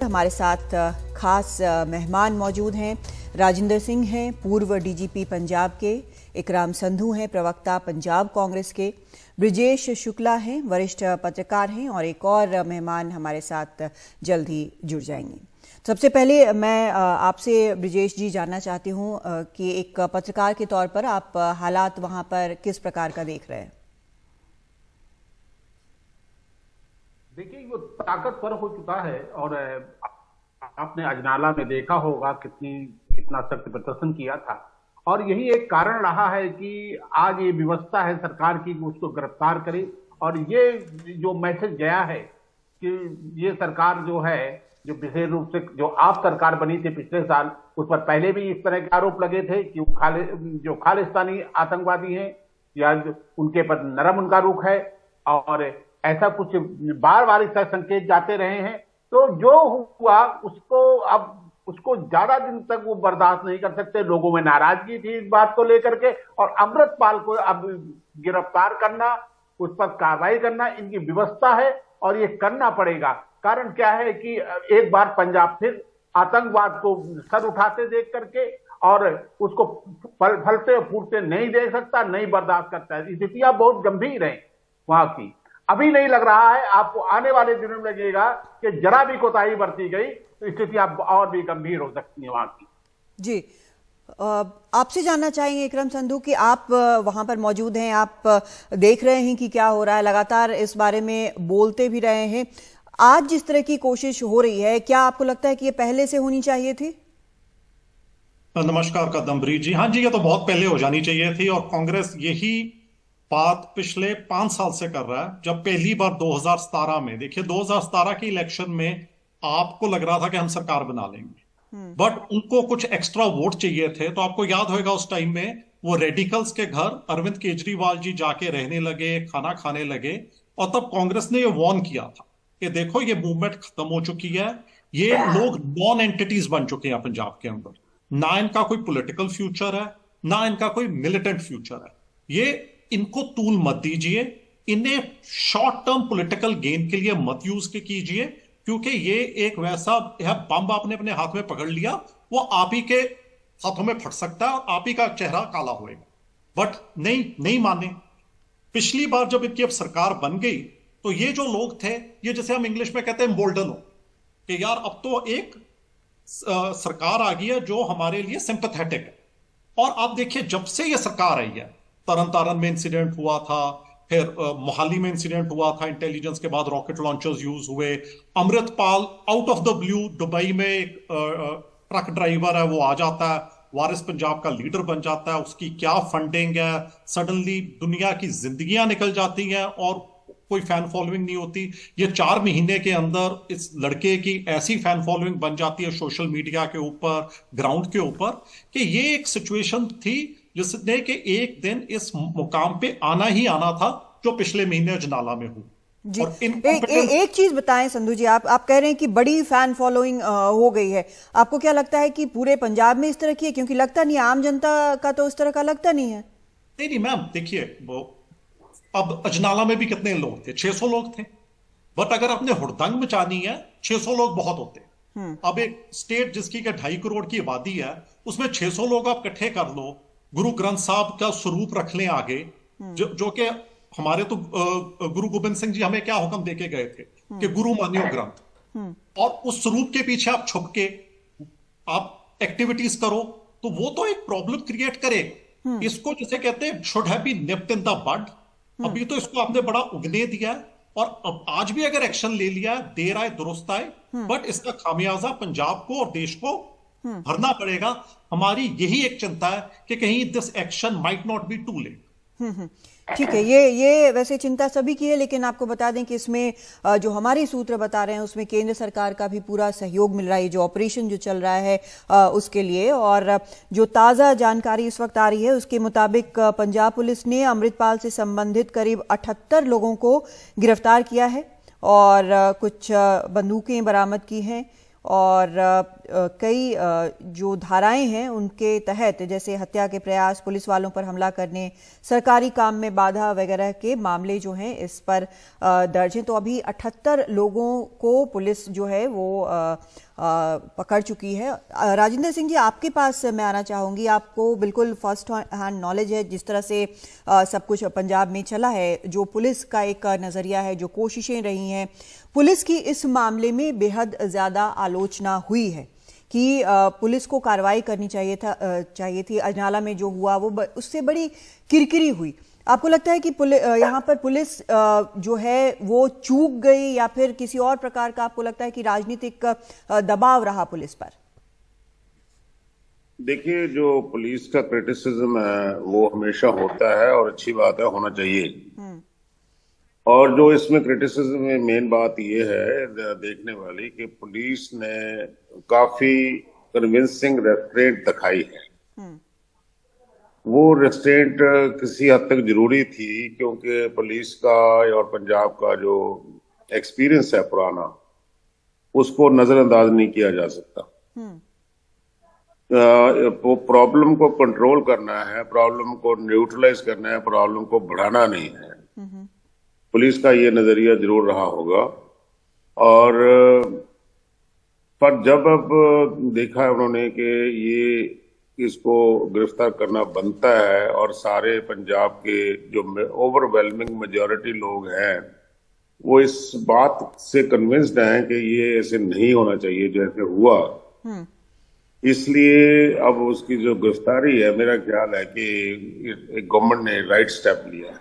हमारे साथ खास मेहमान मौजूद हैं। राजिंदर सिंह हैं, पूर्व डीजीपी पंजाब के। इकराम संधू हैं, प्रवक्ता पंजाब कांग्रेस के। ब्रिजेश शुक्ला हैं, वरिष्ठ पत्रकार हैं। और एक और मेहमान हमारे साथ जल्द ही जुड़ जाएंगे। सबसे पहले मैं आपसे ब्रिजेश जी जानना चाहती हूं कि एक पत्रकार के तौर पर आप हालात वहां पर किस प्रकार का देख रहे हैं? देखिए, वो ताकतवर हो चुका है और आपने अजनाला में देखा होगा कितना सख्त प्रदर्शन किया था। और यही एक कारण रहा है कि आज ये व्यवस्था है सरकार की उसको गिरफ्तार करे। और ये जो मैसेज गया है कि ये सरकार जो है, जो विशेष रूप से जो आप सरकार बनी थी पिछले साल, उस पर पहले भी इस तरह के आरोप लगे थे कि जो खालिस्तानी आतंकवादी हैं या उनके पर नरम उनका रुख है, और ऐसा कुछ बार बार इसका संकेत जाते रहे हैं। तो जो हुआ उसको ज्यादा दिन तक वो बर्दाश्त नहीं कर सकते। लोगों में नाराजगी थी इस बात को लेकर के, और अमृतपाल को अब गिरफ्तार करना, उस पर कार्रवाई करना इनकी व्यवस्था है और ये करना पड़ेगा। कारण क्या है कि एक बार पंजाब फिर आतंकवाद को सर उठाते देख करके और उसको फलते फूटते नहीं देख सकता, नहीं बर्दाश्त करता है। स्थितियां बहुत गंभीर है वहां की। अभी नहीं लग रहा है, आपको आने वाले दिनों में लगेगा कि जरा भी कोताही बरती गई तो स्थिति और भी गंभीर हो सकती है वहां की। जी, आपसे जानना चाहेंगे इकराम संधू कि आप वहां पर मौजूद हैं, आप देख रहे हैं कि क्या हो रहा है, लगातार इस बारे में बोलते भी रहे हैं। आज जिस तरह की कोशिश हो रही है, क्या आपको लगता है कि ये पहले से होनी चाहिए थी? नमस्कार कादम्बरी जी। हाँ जी, ये तो बहुत पहले हो जानी चाहिए थी और कांग्रेस यही बात पिछले 5 साल से कर रहा है। जब पहली बार 2017 में, देखिए 2017 के इलेक्शन में आपको लग रहा था कि हम सरकार बना लेंगे, बट उनको कुछ एक्स्ट्रा वोट चाहिए थे। तो आपको याद होगा उस टाइम में वो रेडिकल्स के घर अरविंद केजरीवाल जी जाके रहने लगे, खाना खाने लगे, और तब कांग्रेस ने ये वार्न किया था कि देखो ये मूवमेंट खत्म हो चुकी है, ये लोग नॉन एंटिटीज बन चुके हैं पंजाब के अंदर। ना इनका कोई पॉलिटिकल फ्यूचर है, ना इनका कोई मिलिटेंट फ्यूचर है। ये इनको तूल मत दीजिए, इन्हें शॉर्ट टर्म पॉलिटिकल गेन के लिए मत यूज के कीजिए, क्योंकि ये एक वैसा बम आपने अपने हाथ में पकड़ लिया, वो आप ही के हाथों में फट सकता है और आप ही का चेहरा काला होएगा। बट नहीं माने। पिछली बार जब इनकी अब सरकार बन गई तो ये जो लोग थे, ये जैसे हम इंग्लिश में कहते हैं एम्बोल्डन हो कि यार अब तो एक सरकार आ गई है जो हमारे लिए सिंपैथेटिक है। और आप देखिए जब से ये सरकार आई है, तरन तारन में इंसिडेंट हुआ था, फिर मोहाली में इंसिडेंट हुआ था, इंटेलिजेंस के बाद रॉकेट लॉन्चर्स यूज हुए, Amritpal out of the blue Dubai में एक ट्रक ड्राइवर है वो आ जाता है, वारिस पंजाब का लीडर बन जाता है, उसकी क्या फंडिंग है, सडनली दुनिया की जिंदगियां निकल जाती हैं और कोई फैन फॉलोइंग नहीं होती। ये 4 महीने के अंदर इस लड़के की ऐसी फैन फॉलोइंग बन जाती है सोशल मीडिया के ऊपर, ग्राउंड के ऊपर, कि ये एक सिचुएशन थी जिसने कि एक दिन इस मुकाम पे आना ही आना था जो पिछले महीने अजनाला में हुआ। जी, एक चीज बताएं संधू जी, आप कह रहे हैं कि बड़ी फैन फॉलोइंग हो गई है। आपको क्या लगता है कि पूरे पंजाब में इस तरह की है? क्योंकि लगता नहीं, आम जनता का तो उस तरह का लगता नहीं है। नहीं मैम, देखिए अब अजनाला में भी कितने लोग थे? 600 लोग थे। बट अगर आपने हुड़दंग मचानी है, 600 लोग बहुत होते हैं। अब एक स्टेट जिसकी 2.5 करोड़ की आबादी है, उसमें 600 लोग आप इकट्ठे कर लो, गुरु ग्रंथ साहब का स्वरूप रख लें आगे, जो कि हमारे तो गुरु गोबिंद सिंह जी हमें क्या हुक्म देके गए थे कि गुरु मान्यो ग्रंथ, और उस स्वरूप के पीछे आप छुप के आप एक्टिविटीज करो तो वो तो एक प्रॉब्लम क्रिएट करेगा। इसको जिसे कहते हैं should have been nipped in the bud. अभी तो इसको आपने बड़ा उगने दिया है, और अब आज भी अगर एक्शन ले लिया, देर आए दुरुस्त आए, बट इसका खामियाजा पंजाब को और देश को भरना पड़ेगा। हमारी यही एक चिंता है कि कहीं this action might not be too late. ठीक है, ये वैसे चिंता सभी की है, लेकिन आपको बता दें कि इसमें जो हमारे सूत्र बता रहे हैं उसमें केंद्र सरकार का भी पूरा सहयोग मिल रहा है, जो ऑपरेशन जो चल रहा है उसके लिए। और जो ताज़ा जानकारी इस वक्त आ रही है उसके मुताबिक पंजाब पुलिस ने अमृतपाल से संबंधित करीब 78 लोगों को गिरफ्तार किया है और कुछ बंदूकें बरामद की हैं और कई जो धाराएं हैं उनके तहत, जैसे हत्या के प्रयास, पुलिस वालों पर हमला करने, सरकारी काम में बाधा वगैरह के मामले जो हैं इस पर दर्ज हैं। तो अभी 78 लोगों को पुलिस जो है वो पकड़ चुकी है। राजेंद्र सिंह जी, आपके पास मैं आना चाहूंगी। आपको बिल्कुल फर्स्ट हैंड नॉलेज है जिस तरह से सब कुछ पंजाब में चला है, जो पुलिस का एक नजरिया है, जो कोशिशें रही हैं। पुलिस की इस मामले में बेहद ज्यादा आलोचना हुई है कि पुलिस को कार्रवाई करनी चाहिए थी। अजनाला में जो हुआ वो उससे बड़ी किरकिरी हुई। आपको लगता है कि यहाँ पर पुलिस जो है वो चूक गई, या फिर किसी और प्रकार का आपको लगता है कि राजनीतिक दबाव रहा पुलिस पर? देखिए, जो पुलिस का क्रिटिसिज्म है वो हमेशा होता है और अच्छी बात है, होना चाहिए। और जो इसमें क्रिटिसिज्म में मेन बात ये है देखने वाली कि पुलिस ने काफी कन्विंसिंग रेस्ट्रेंट दिखाई है। वो रेस्ट्रेंट किसी हद तक जरूरी थी, क्योंकि पुलिस का और पंजाब का जो एक्सपीरियंस है पुराना, उसको नजरअंदाज नहीं किया जा सकता। प्रॉब्लम को कंट्रोल करना है, प्रॉब्लम को न्यूट्रलाइज करना है, प्रॉब्लम को बढ़ाना नहीं है। पुलिस का ये नजरिया जरूर रहा होगा। और पर जब अब देखा है उन्होंने कि ये इसको गिरफ्तार करना बनता है, और सारे पंजाब के जो ओवरवेलमिंग मेजॉरिटी लोग हैं वो इस बात से कन्विंस्ड हैं कि ये ऐसे नहीं होना चाहिए जैसे हुआ, इसलिए अब उसकी जो गिरफ्तारी है, मेरा ख्याल है कि गवर्नमेंट ने राइट स्टेप लिया है,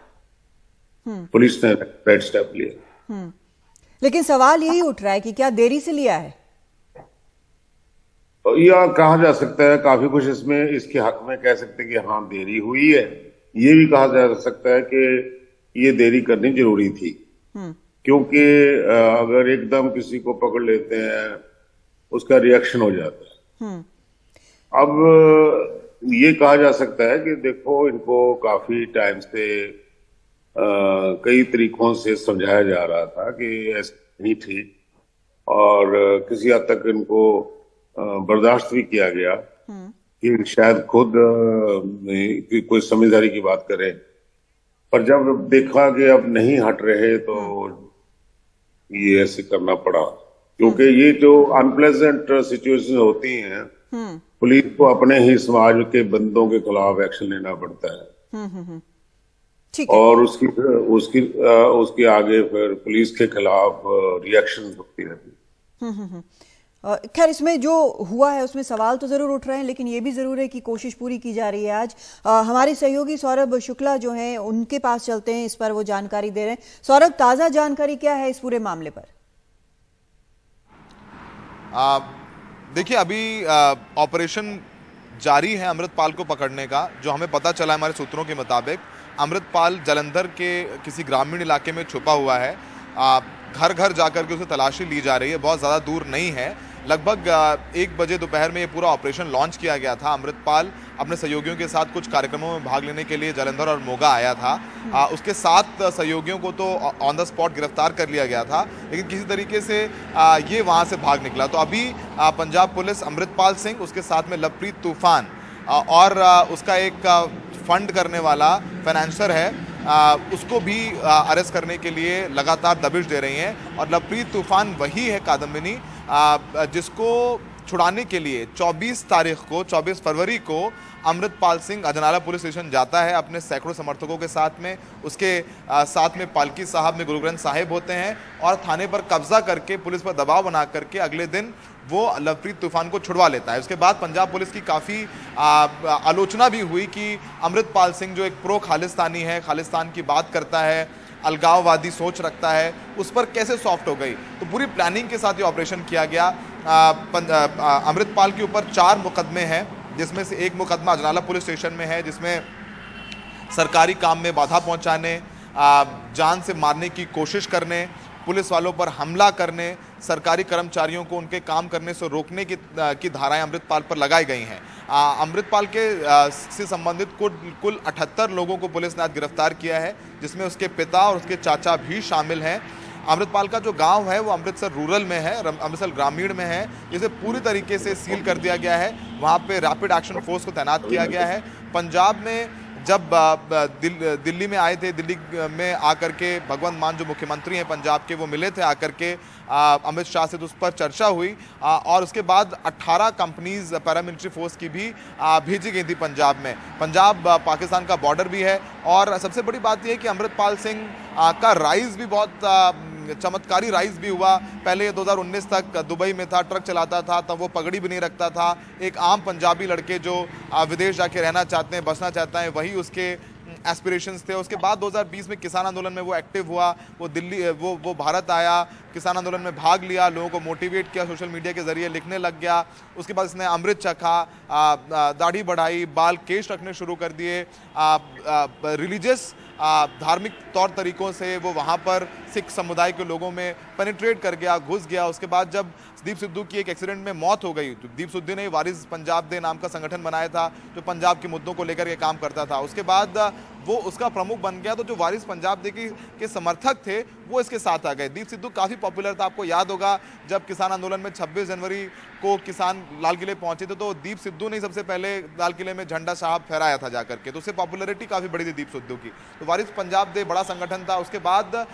पुलिस ने राइट स्टेप लिया। लेकिन सवाल यही उठ रहा है कि क्या देरी से लिया है? या कहा जा सकता है काफी कुछ इसमें इसके हक में कह सकते हैं कि हाँ देरी हुई है। ये भी कहा जा सकता है कि ये देरी करनी जरूरी थी, क्योंकि अगर एकदम किसी को पकड़ लेते हैं उसका रिएक्शन हो जाता है। अब ये कहा जा सकता है कि देखो, इनको काफी टाइम से कई तरीकों से समझाया जा रहा था कि ऐसा नहीं ठीक, और किसी हद तक इनको बर्दाश्त भी किया गया कि शायद खुद कोई समझदारी की बात करें। पर जब देखा कि अब नहीं हट रहे तो ये ऐसे करना पड़ा, क्योंकि ये जो अनप्लेजेंट सिचुएशन होती हैं, पुलिस को अपने ही समाज के बंदों के खिलाफ एक्शन लेना पड़ता है। और उसके आगे फिर पुलिस के खिलाफ रिएक्शन होती रहती। खैर, इसमें जो हुआ है उसमें सवाल तो जरूर उठ रहे हैं, लेकिन ये भी जरूर है कि कोशिश पूरी की जा रही है। आज हमारे सहयोगी सौरभ शुक्ला जो हैं उनके पास चलते हैं, इस पर वो जानकारी दे रहे हैं। सौरभ, ताजा जानकारी क्या है इस पूरे मामले पर? देखिए, अभी ऑपरेशन जारी है अमृतपाल को पकड़ने का। जो हमें पता चला हमारे सूत्रों के मुताबिक, अमृतपाल जालंधर के किसी ग्रामीण इलाके में छुपा हुआ है। घर घर जाकर के उसे तलाशी ली जा रही है, बहुत ज़्यादा दूर नहीं है। लगभग 1 बजे दोपहर में ये पूरा ऑपरेशन लॉन्च किया गया था। अमृतपाल अपने सहयोगियों के साथ कुछ कार्यक्रमों में भाग लेने के लिए जालंधर और मोगा आया था। उसके 7 सहयोगियों को तो ऑन द स्पॉट गिरफ्तार कर लिया गया था, लेकिन किसी तरीके से ये वहाँ से भाग निकला। तो अभी पंजाब पुलिस अमृतपाल सिंह, उसके साथ में लवप्रीत तूफान और उसका एक फंड करने वाला फाइनेंसर है, उसको भी अरेस्ट करने के लिए लगातार दबिश दे रही हैं। और लवप्रीत तूफान वही है कादम्बिनी जिसको छुड़ाने के लिए 24 फरवरी को अमृतपाल सिंह अजनाला पुलिस स्टेशन जाता है अपने सैकड़ों समर्थकों के साथ में। उसके साथ में पालकी साहब में गुरु ग्रंथ साहिब होते हैं, और थाने पर कब्जा करके पुलिस पर दबाव बना करके अगले दिन वो लवप्रीत तूफान को छुड़वा लेता है। उसके बाद पंजाब पुलिस की काफ़ी आलोचना भी हुई कि अमृतपाल सिंह जो एक प्रो खालिस्तानी है, खालिस्तान की बात करता है, अलगाववादी सोच रखता है, उस पर कैसे सॉफ्ट हो गई। तो पूरी प्लानिंग के साथ ये ऑपरेशन किया गया। अमृतपाल के ऊपर 4 मुकदमे हैं, जिसमें से एक मुकदमा अजनाला पुलिस स्टेशन में है, जिसमें सरकारी काम में बाधा पहुंचाने, जान से मारने की कोशिश करने, पुलिस वालों पर हमला करने, सरकारी कर्मचारियों को उनके काम करने से रोकने की धाराएं अमृतपाल पर लगाई गई हैं। अमृतपाल के से संबंधित कुल 78 लोगों को पुलिस ने आज गिरफ्तार किया है, जिसमें उसके पिता और उसके चाचा भी शामिल हैं। अमृतपाल का जो गांव है वो अमृतसर रूरल में है, अमृतसर ग्रामीण में है, इसे पूरी तरीके से सील कर दिया गया है। वहाँ पे रैपिड एक्शन फोर्स को तैनात किया गया है। पंजाब में जब दिल्ली में आए थे, दिल्ली में आकर के भगवंत मान जो मुख्यमंत्री हैं पंजाब के, वो मिले थे आकर के अमित शाह से, तो उस पर चर्चा हुई और उसके बाद 18 कंपनीज पैरामिलिट्री फोर्स की भी भेजी गई थी पंजाब में। पंजाब पाकिस्तान का बॉर्डर भी है और सबसे बड़ी बात यह है कि अमृतपाल सिंह का राइज भी बहुत चमत्कारी राइज भी हुआ। पहले 2019 तक दुबई में था, ट्रक चलाता था, तब वो पगड़ी भी नहीं रखता था। एक आम पंजाबी लड़के जो विदेश जाके रहना चाहते हैं, बसना चाहता है, वही उसके एस्पिरेशंस थे। उसके बाद 2020 में किसान आंदोलन में वो एक्टिव हुआ, वो दिल्ली वो भारत आया, किसान आंदोलन में भाग लिया, लोगों को मोटिवेट किया, सोशल मीडिया के जरिए लिखने लग गया। उसके बाद इसने अमृत चखा, दाढ़ी बढ़ाई, बाल केश रखने शुरू कर दिए, रिलीजियस धार्मिक तौर तरीकों से वो वहाँ पर सिख समुदाय के लोगों में पेनिट्रेट कर गया, घुस गया। उसके बाद जब दीप सिद्धू की एक एक्सीडेंट में मौत हो गई, तो दीप सिद्धू ने वारिस पंजाब दे नाम का संगठन बनाया था जो पंजाब के मुद्दों को लेकर के काम करता था। उसके बाद वो उसका प्रमुख बन गया, तो जो वारिस पंजाब दे के समर्थक थे वो इसके साथ आ गए। दीप सिद्धू काफ़ी पॉपुलर था, आपको याद होगा जब किसान आंदोलन में 26 जनवरी को किसान लाल किले पहुंचे थे, तो दीप सिद्धू ने सबसे पहले लाल किले में झंडा साहब फहराया था जाकर के, तो उससे पॉपुलैरिटी काफ़ी बड़ी थी दीप सिद्धू की। तो वारिस पंजाब दे बड़ा संगठन था। उसके बाद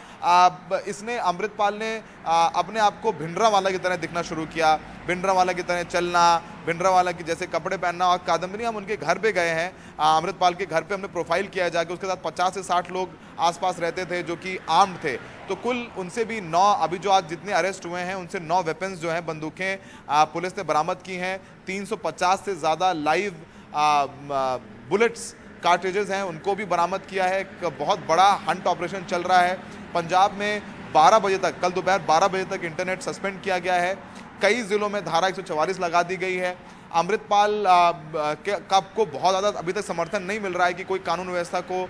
इसने अमृतपाल ने अपने आप को भिंडरावाला की तरह दिखना शुरू किया, भिंडरावाला की तरह चलना, भिंडरावाला की जैसे कपड़े पहनना। और कादम्बरी हम उनके घर पे गए हैं, अमृतपाल के घर पे हमने प्रोफाइल किया जाके, उसके साथ 50 से 60 लोग आसपास रहते थे जो कि आर्म्ड थे। तो कुल उनसे भी 9, अभी जो आज जितने अरेस्ट हुए हैं उनसे 9 वेपन्स जो हैं, बंदूकें पुलिस ने बरामद की हैं। 350 से ज़्यादा लाइव बुलेट्स कार्ट्रिजेस हैं, उनको भी बरामद किया है। एक बहुत बड़ा हंट ऑपरेशन चल रहा है पंजाब में। 12 बजे तक, कल दोपहर 12 बजे तक इंटरनेट सस्पेंड किया गया है। कई ज़िलों में धारा 144 लगा दी गई है। अमृतपाल को बहुत ज़्यादा अभी तक समर्थन नहीं मिल रहा है कि कोई कानून व्यवस्था को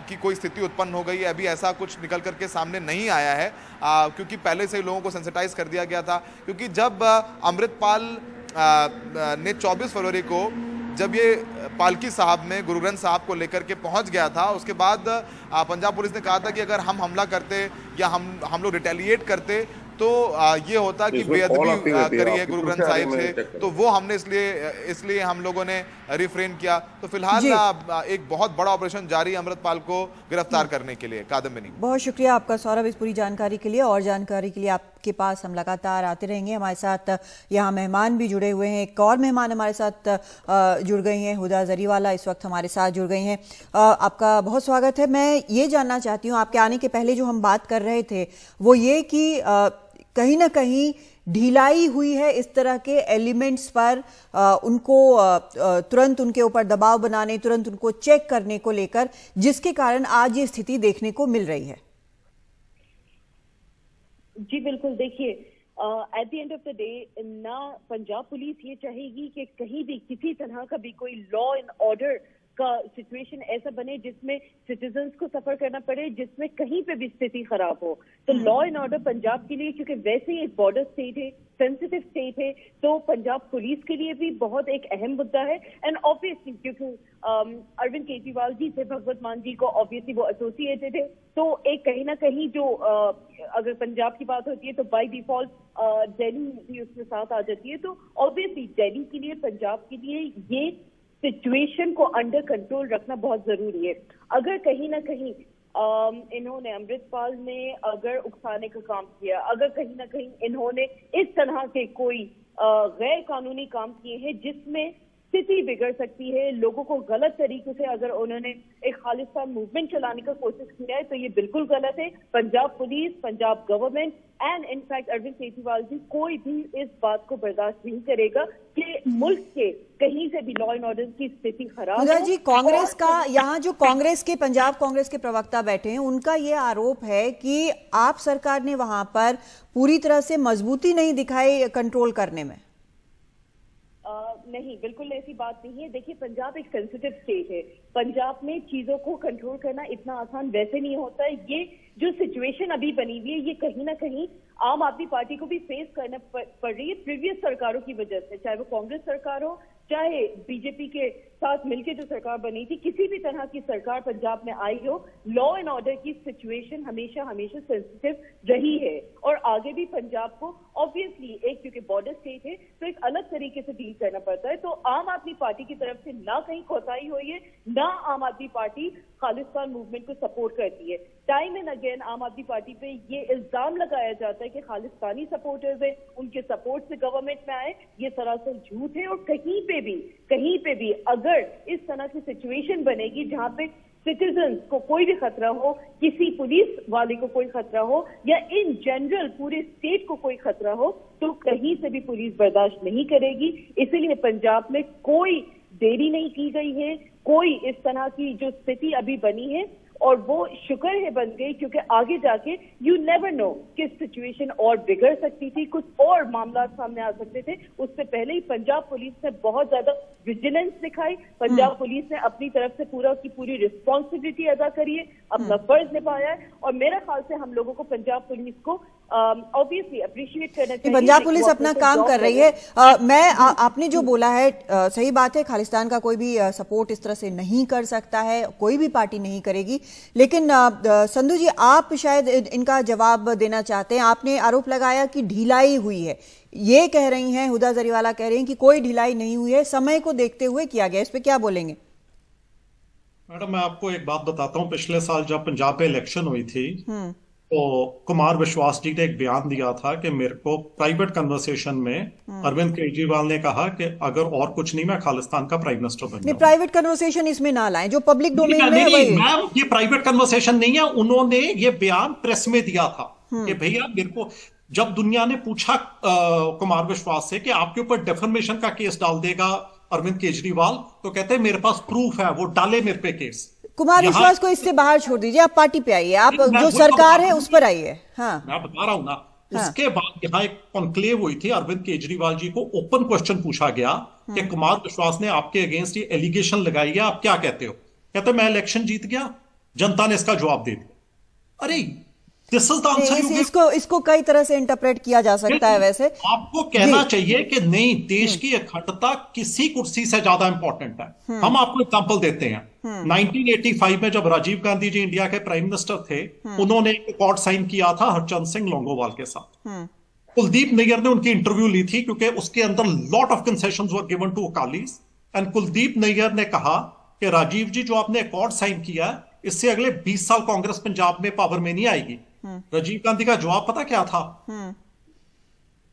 की कोई स्थिति उत्पन्न हो गई है। अभी ऐसा कुछ निकल करके सामने नहीं आया है, क्योंकि पहले से ही लोगों को सेंसिटाइज कर दिया गया था। क्योंकि जब अमृतपाल ने 24 फरवरी को जब ये पालकी साहब में गुरु ग्रंथ साहब को लेकर के पहुंच गया था, उसके बाद पंजाब पुलिस ने कहा था कि अगर हम हमला करते या हम लोग रिटेलिएट करते तो ये होता कि बेअदबी करी है गुरु ग्रंथ साहिब से, तो वो हमने इसलिए हम लोगों ने रिफ्रेन किया। तो फिलहाल एक बहुत बड़ा ऑपरेशन जारी है अमृतपाल को गिरफ्तार करने के लिए। कादम्बिनी, बहुत शुक्रिया आपका सौरभ इस पूरी जानकारी के लिए। और जानकारी के लिए आपके पास हम लगातार आते रहेंगे। हमारे साथ यहाँ मेहमान भी जुड़े हुए हैं, एक और मेहमान हमारे साथ जुड़ गई हैं, हुदा जरीवाला इस वक्त हमारे साथ जुड़ गई हैं। आपका बहुत स्वागत है। मैं ये जानना चाहती हूँ, आपके आने के पहले जो हम बात कर रहे थे वो ये कि कहीं ना कहीं ढिलाई हुई है इस तरह के एलिमेंट्स पर, उनको तुरंत उनके ऊपर दबाव बनाने, तुरंत उनको चेक करने को लेकर, जिसके कारण आज ये स्थिति देखने को मिल रही है। जी बिल्कुल, देखिए at the end of the day ना पंजाब पुलिस ये चाहेगी कि कहीं भी किसी तरह का भी कोई लॉ एंड ऑर्डर का सिचुएशन ऐसा बने जिसमें सिटीजन्स को सफर करना पड़े, जिसमें कहीं पे भी स्थिति खराब हो। तो लॉ एंड ऑर्डर पंजाब के लिए, क्योंकि वैसे ही एक बॉर्डर स्टेट है, सेंसिटिव स्टेट है, तो पंजाब पुलिस के लिए भी बहुत एक अहम मुद्दा है। एंड ऑब्वियसली क्योंकि अरविंद केजरीवाल जी से भगवंत मान जी को ऑब्वियसली वो एसोसिएटेड है, तो एक कहीं ना कहीं जो अगर पंजाब की बात होती है तो बाय डिफॉल्ट दिल्ली भी उसके साथ आ जाती है। तो ऑब्वियसली दिल्ली के लिए, पंजाब के लिए ये सिचुएशन को अंडर कंट्रोल रखना बहुत जरूरी है। अगर कहीं ना कहीं इन्होंने, अमृतपाल ने अगर उकसाने का काम किया, अगर कहीं ना कहीं इन्होंने इस तरह के कोई गैर कानूनी काम किए हैं जिसमें स्थिति बिगड़ सकती है, लोगों को गलत तरीके से अगर उन्होंने एक खालिस्तान मूवमेंट चलाने का कोशिश किया है, तो ये बिल्कुल गलत है। Punjab police, Punjab government and in fact Arvind Kejriwal ji कोई भी इस बात को बर्दाश्त नहीं करेगा कि मुल्क के कहीं से भी लॉ एंड ऑर्डर की स्थिति खराब हो। जी, कांग्रेस का यहाँ जो कांग्रेस के, पंजाब कांग्रेस के प्रवक्ता बैठे हैं, उनका ये आरोप है कि आप सरकार ने वहां पर पूरी तरह से मजबूती नहीं दिखाई कंट्रोल करने में। नहीं, बिल्कुल ऐसी बात नहीं है। देखिए, पंजाब एक सेंसिटिव स्टेट है, पंजाब में चीजों को कंट्रोल करना इतना आसान वैसे नहीं होता है। ये जो सिचुएशन अभी बनी हुई है, ये कहीं ना कहीं आम आदमी पार्टी को भी फेस करना पड़ रही है प्रीवियस सरकारों की वजह से, चाहे वो कांग्रेस सरकार हो, चाहे बीजेपी के साथ मिलकर जो सरकार बनी थी, किसी भी तरह की सरकार पंजाब में आई हो, लॉ एंड ऑर्डर की सिचुएशन हमेशा हमेशा सेंसिटिव रही है और आगे भी पंजाब को ऑब्वियसली एक क्योंकि बॉर्डर स्टेट है तो एक अलग तरीके से डील करना पड़ता है। तो आम आदमी पार्टी की तरफ से ना कहीं कोताही हुई है, ना आम आदमी पार्टी खालिस्तान मूवमेंट को सपोर्ट करती है। टाइम एंड अगेन आम आदमी पार्टी पे ये इल्जाम लगाया जाता है कि खालिस्तानी सपोर्टर्स है, उनके सपोर्ट से गवर्नमेंट में आए, ये सरासर झूठ है। और कहीं पे भी अगर इस तरह की सिचुएशन बनेगी जहां पे सिटीजन्स को कोई भी खतरा हो, किसी पुलिस वाले को कोई खतरा हो या इन जनरल पूरे स्टेट को कोई खतरा हो, तो कहीं से भी पुलिस बर्दाश्त नहीं करेगी। इसीलिए पंजाब में कोई देरी नहीं की गई है, कोई इस तरह की जो स्थिति अभी बनी है और वो शुक्र है बन गई, क्योंकि आगे जाके यू नेवर नो कि सिचुएशन और बिगड़ सकती थी, कुछ और मामला सामने आ सकते थे। उससे पहले ही पंजाब पुलिस ने बहुत ज्यादा विजिलेंस दिखाई, पंजाब पुलिस ने अपनी तरफ से पूरा की पूरी रिस्पॉन्सिबिलिटी अदा करी है, अपना फर्ज निभाया है और मेरा ख्याल से हम लोगों को पंजाब पुलिस को ऑब्वियसली अप्रिशिएट करना चाहिए। पंजाब पुलिस अपना काम कर रही है। आपने जो बोला है सही बात है, खालिस्तान का कोई भी सपोर्ट इस तरह से नहीं कर सकता है, कोई भी पार्टी नहीं करेगी। लेकिन संधू जी, आप शायद इनका जवाब देना चाहते हैं। आपने आरोप लगाया कि ढिलाई हुई है, ये कह रही हैं, हुदा जरीवाला कह रही हैं कि कोई ढिलाई नहीं हुई है, समय को देखते हुए किया गया। इस पे क्या बोलेंगे? मैडम, मैं आपको एक बात बताता हूँ। पिछले साल जब पंजाब में इलेक्शन हुई थी तो कुमार विश्वास जी ने एक बयान दिया था कि मेरे को प्राइवेट कन्वर्सेशन में अरविंद केजरीवाल ने कहा कि अगर और कुछ नहीं, मैं खालिस्तान का प्राइम मिनिस्टर बन जाऊंगा। प्राइवेट कन्वर्सेशन इसमें ना लाएं, जो पब्लिक डोमेन में है वही। मैम, ये प्राइवेट कन्वर्सेशन नहीं है। उन्होंने ये बयान प्रेस में दिया था कि भैया मेरे को, जब दुनिया ने पूछा कुमार विश्वास से कि आपके ऊपर डेफर्मेशन का केस डाल देगा अरविंद केजरीवाल, तो कहते हैं मेरे पास प्रूफ है, वो डाले मेरे पे केस। कुमार विश्वास को इससे बाहर छोड़ दीजिए, आप पार्टी पे आइए, आप जो सरकार है उस पर आइए। हाँ, मैं बता रहा हूं ना। उसके बाद यहाँ एक कॉन्क्लेव हुई थी, अरविंद केजरीवाल जी को ओपन क्वेश्चन पूछा गया कि कुमार विश्वास ने आपके अगेंस्ट ये एलिगेशन लगाई है, आप क्या कहते हो? कहते मैं इलेक्शन जीत गया, जनता ने इसका जवाब दे दिया। अरे दिस इज द आंसर। इसको कई तरह से इंटरप्रेट किया जा सकता है। वैसे आपको कहना चाहिए कि नहीं, देश की अखंडता किसी कुर्सी से ज्यादा इंपॉर्टेंट है। हम आपको एग्जांपल देते हैं। 1985 में जब राजीव गांधी जी इंडिया के प्राइम मिनिस्टर थे, उन्होंने एक अकॉर्ड साइन किया था हरचंद सिंह लोंगोवाल के साथ। कुलदीप नैयर ने उनकी इंटरव्यू ली थी, क्योंकि उसके अंदर lot of concessions were given to Akalis. And Kuldip Nayar ने कहा कि राजीव जी, जो आपने अकॉर्ड साइन किया, इससे अगले 20 साल कांग्रेस पंजाब में पावर में नहीं आएगी। राजीव गांधी का जवाब पता क्या था?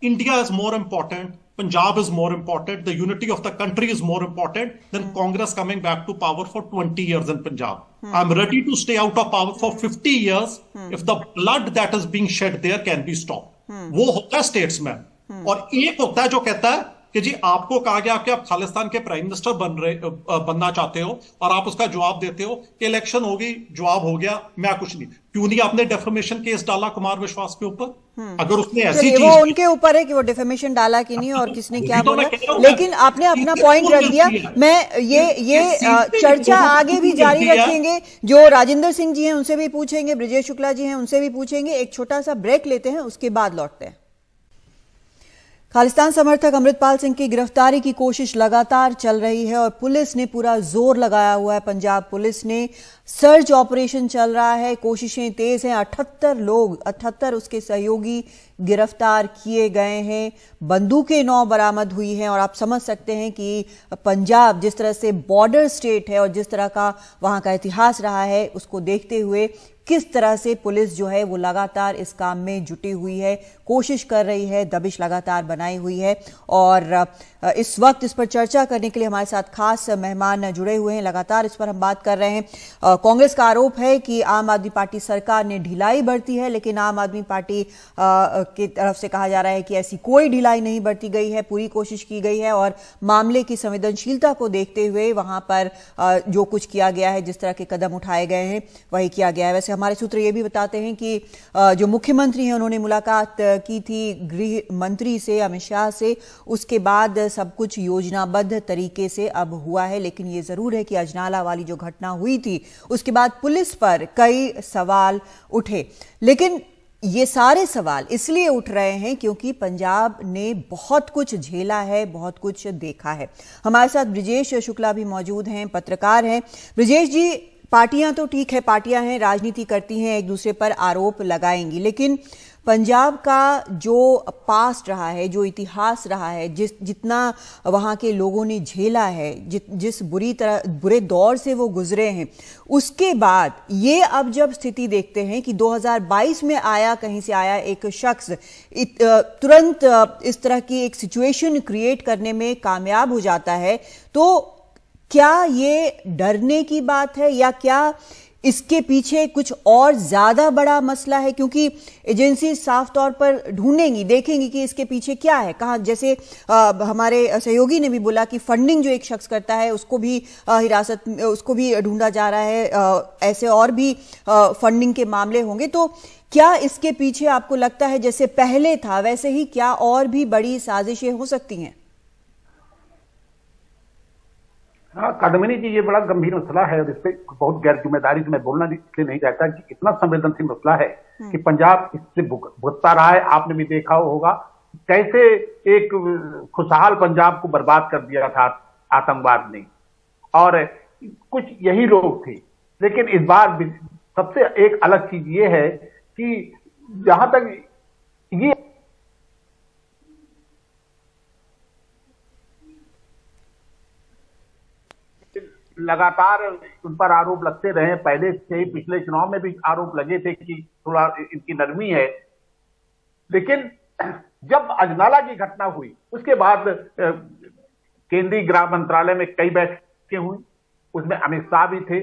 India is more important, Punjab is more important, the unity of the country is more important than Congress coming back to power for 20 years in Punjab. I am ready to stay out of power for 50 years if the blood that is being shed there can be stopped. वो होता है statesman. और एक होता है जो कहता है कि जी आपको कहा गया कि आप खालिस्तान के प्राइम मिनिस्टर बनना चाहते हो, और आप उसका जवाब देते हो कि इलेक्शन होगी, जवाब हो गया, मैं कुछ नहीं। क्यों नहीं आपने डेफर्मेशन केस डाला कुमार विश्वास के ऊपर? अगर उसने ऐसी चीज, वो उनके ऊपर है कि वो डेफर्मेशन डाला कि नहीं और किसने क्या बोला, लेकिन आपने अपना पॉइंट रख दिया। मैं ये चर्चा आगे भी जारी रखेंगे। जो राजेंद्र सिंह जी हैं उनसे भी पूछेंगे, ब्रिजेश शुक्ला जी हैं उनसे भी पूछेंगे। एक छोटा सा ब्रेक लेते हैं, उसके बाद लौटते हैं। खालिस्तान समर्थक अमृतपाल सिंह की गिरफ्तारी की कोशिश लगातार चल रही है और पुलिस ने पूरा जोर लगाया हुआ है। पंजाब पुलिस ने सर्च ऑपरेशन चल रहा है, कोशिशें तेज हैं। 78 उसके सहयोगी गिरफ्तार किए गए हैं, बंदूकें 9 बरामद हुई हैं। और आप समझ सकते हैं कि पंजाब जिस तरह से बॉर्डर स्टेट है और जिस तरह का वहां का इतिहास रहा है, उसको देखते हुए किस तरह से पुलिस जो है वो लगातार इस काम में जुटी हुई है, कोशिश कर रही है, दबिश लगातार बनाई हुई है। और इस वक्त इस पर चर्चा करने के लिए हमारे साथ खास मेहमान जुड़े हुए हैं। लगातार इस पर हम बात कर रहे हैं। कांग्रेस का आरोप है कि आम आदमी पार्टी सरकार ने ढिलाई बरती है, लेकिन आम आदमी पार्टी की तरफ से कहा जा रहा है कि ऐसी कोई ढिलाई नहीं बरती गई है, पूरी कोशिश की गई है और मामले की संवेदनशीलता को देखते हुए वहां पर जो कुछ किया गया है, जिस तरह के कदम उठाए गए हैं, वही किया गया है। वैसे हमारे सूत्र ये भी बताते हैं कि जो मुख्यमंत्री हैं उन्होंने मुलाकात की थी गृह मंत्री से, अमित शाह से। उसके बाद सब कुछ योजनाबद्ध तरीके से अब हुआ है। लेकिन ये जरूर है कि अजनाला वाली जो घटना हुई थी उसके बाद पुलिस पर कई सवाल उठे। लेकिन ये सारे सवाल इसलिए उठ रहे हैं क्योंकि पंजाब ने बहुत कुछ झेला है, बहुत कुछ देखा है। हमारे साथ ब्रिजेश शुक्ला भी मौजूद हैं, पत्रकार हैं। ब्रिजेश जी, पार्टियां तो ठीक है, पार्टियां हैं, राजनीति करती हैं, एक दूसरे पर आरोप लगाएंगी, लेकिन पंजाब का जो पास्ट रहा है, जो इतिहास रहा है, जितना वहाँ के लोगों ने झेला है, जिस बुरे दौर से वो गुजरे हैं, उसके बाद ये अब जब स्थिति देखते हैं कि 2022 में कहीं से आया एक शख्स तुरंत इस तरह की एक सिचुएशन क्रिएट करने में कामयाब हो जाता है, तो क्या ये डरने की बात है या क्या इसके पीछे कुछ और ज्यादा बड़ा मसला है? क्योंकि एजेंसी साफ तौर पर ढूंढेंगी, देखेंगी कि इसके पीछे क्या है। कहाँ, जैसे हमारे सहयोगी ने भी बोला कि फंडिंग जो एक शख्स करता है उसको भी उसको भी ढूंढा जा रहा है, ऐसे और भी फंडिंग के मामले होंगे। तो क्या इसके पीछे आपको लगता है जैसे पहले था वैसे ही क्या और भी बड़ी साजिशें हो सकती हैं? हाँ कादम्बिनी जी, ये बड़ा गंभीर मसला है और इस पे बहुत गैर जिम्मेदारी से मैं बोलना इसलिए नहीं चाहता कि इतना संवेदनशील मसला है कि पंजाब इससे भुगतता रहा है। आपने भी देखा होगा कैसे एक खुशहाल पंजाब को बर्बाद कर दिया था आतंकवाद ने, और कुछ यही लोग थे। लेकिन इस बार सबसे एक अलग चीज ये है कि जहां तक ये लगातार उन पर आरोप लगते रहे, पहले से ही पिछले चुनाव में भी आरोप लगे थे कि थोड़ा इनकी नरमी है। लेकिन जब अजनाला की घटना हुई उसके बाद केंद्रीय गृह मंत्रालय में कई बैठकें हुई, उसमें अमित शाह भी थे।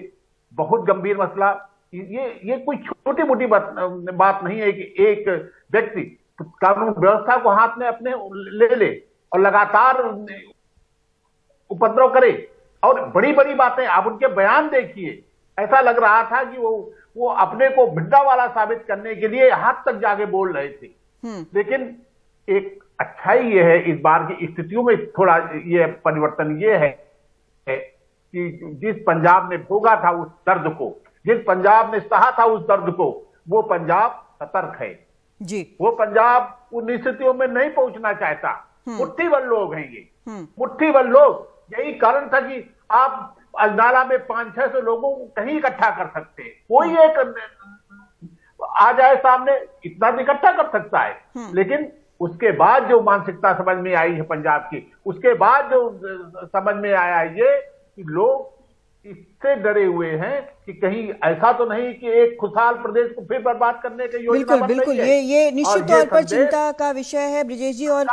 बहुत गंभीर मसला, ये कोई छोटी मोटी बात नहीं है कि एक व्यक्ति कानून व्यवस्था को हाथ में अपने ले और लगातार उपद्रव करे और बड़ी बड़ी बातें। आप उनके बयान देखिए, ऐसा लग रहा था कि वो अपने को भिड्डा वाला साबित करने के लिए हाथ तक जाके बोल रहे थे। लेकिन एक अच्छाई ये है इस बार की स्थितियों में, थोड़ा ये परिवर्तन ये है कि जिस पंजाब ने भोगा था उस दर्द को, जिस पंजाब ने सहा था उस दर्द को, वो पंजाब सतर्क है जी। वो पंजाब उन स्थितियों में नहीं पहुंचना चाहता। मुट्ठी भर लोग हैं ये, मुट्ठी भर लोग। यही कारण था कि आप अजनाला में 500-600 लोगों को कहीं इकट्ठा कर सकते हैं, कोई एक आ जाए सामने, इतना इकट्ठा कर सकता है। लेकिन उसके बाद जो मानसिकता समझ में आई है पंजाब की, उसके बाद जो समझ में आया ये कि लोग इससे डरे हुए हैं कि कहीं ऐसा तो नहीं कि एक खुशहाल प्रदेश को फिर बर्बाद करने की योजना बन बिल्कुल, रही है। ये निश्चित तौर पर चिंता का विषय है ब्रिजेश जी। और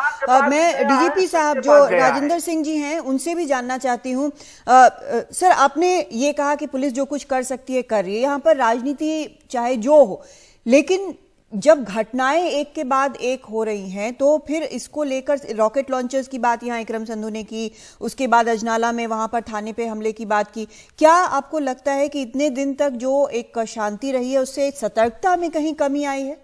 मैं डीजीपी साहब जो राजिंदर सिंह जी हैं उनसे भी जानना चाहती हूँ। सर, आपने ये कहा कि पुलिस जो कुछ कर सकती है कर रही है, यहाँ पर राजनीति चाहे जो हो, लेकिन जब घटनाएं एक के बाद एक हो रही हैं तो फिर इसको लेकर रॉकेट लॉन्चर्स की बात यहाँ इकरम संधू ने की, उसके बाद अजनाला में वहां पर थाने पे हमले की बात की। क्या आपको लगता है कि इतने दिन तक जो एक शांति रही है उससे सतर्कता में कहीं कमी आई है?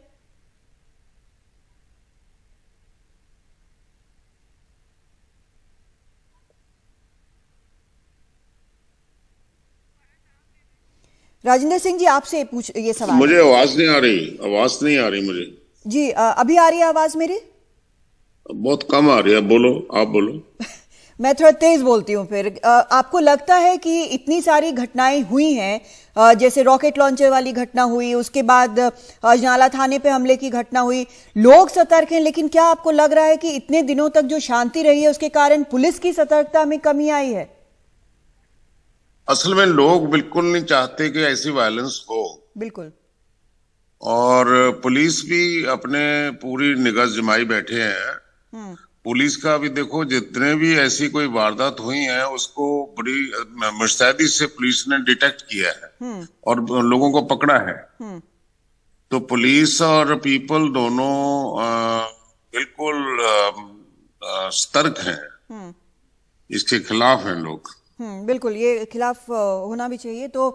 राजिंदर सिंह जी, आपसे ये सवाल। मुझे आवाज नहीं आ रही मुझे जी। अभी आ रही है आवाज मेरी? बहुत कम आ रही है, बोलो, आप बोलो। मैं थोड़ा तेज बोलती हूँ फिर। आपको लगता है कि इतनी सारी घटनाएं हुई हैं, जैसे रॉकेट लॉन्चर वाली घटना हुई, उसके बाद अजनाला थाने पे हमले की घटना हुई, लोग सतर्क हैं, लेकिन क्या आपको लग रहा है कि इतने दिनों तक जो शांति रही है उसके कारण पुलिस की सतर्कता में कमी आई है? असल में लोग बिल्कुल नहीं चाहते कि ऐसी वायलेंस हो। बिल्कुल। और पुलिस भी अपने पूरी निगाह जमाई बैठे हैं। पुलिस का भी देखो, जितने भी ऐसी कोई वारदात हुई है उसको बड़ी मुस्तैदी से पुलिस ने डिटेक्ट किया है और लोगों को पकड़ा है। तो पुलिस और पीपल दोनों बिल्कुल सतर्क हैं, इसके खिलाफ हैं लोग। बिल्कुल, ये खिलाफ होना भी चाहिए। तो